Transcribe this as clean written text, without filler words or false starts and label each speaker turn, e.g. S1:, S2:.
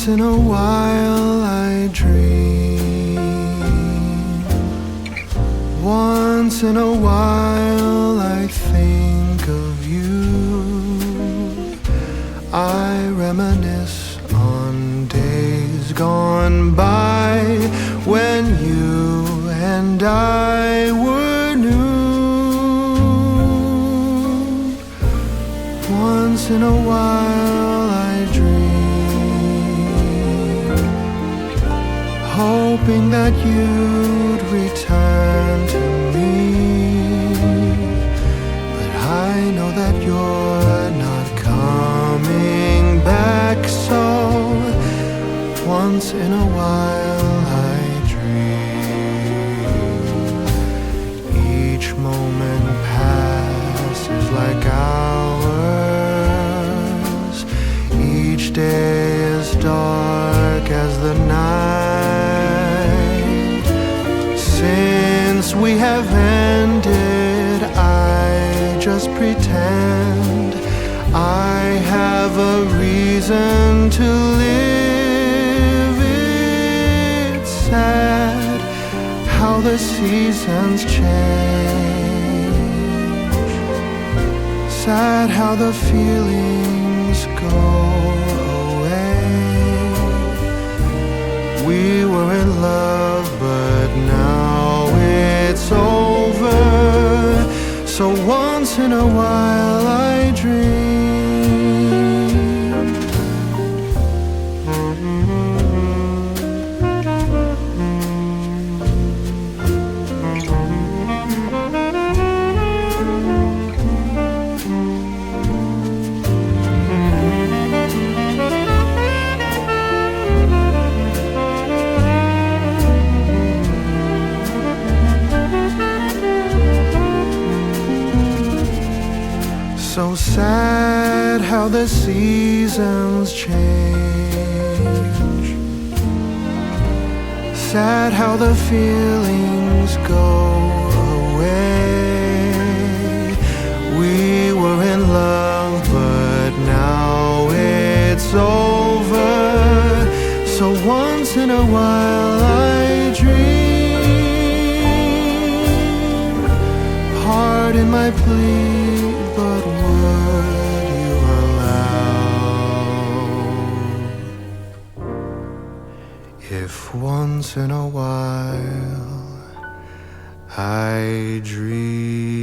S1: Once in a while I dream. Once in a while I think of you. I reminisce on days gone by when you and I were new. Once in a while I dream, hoping that you'd return to me. But I know that you're not coming back, so once in a while I dream. Each moment passes like hours. Each day is dark as the night. Since we have ended, I just pretend I have a reason to live. It's sad how the seasons change. Sad how the feelings go away. We were in love, but now it's over. So once in a while I dream. So sad how the seasons change. Sad how the feelings go away. We were in love, but now it's over. So once in a while I dream. Pardon my plea, but would you allow if once in a while I dream?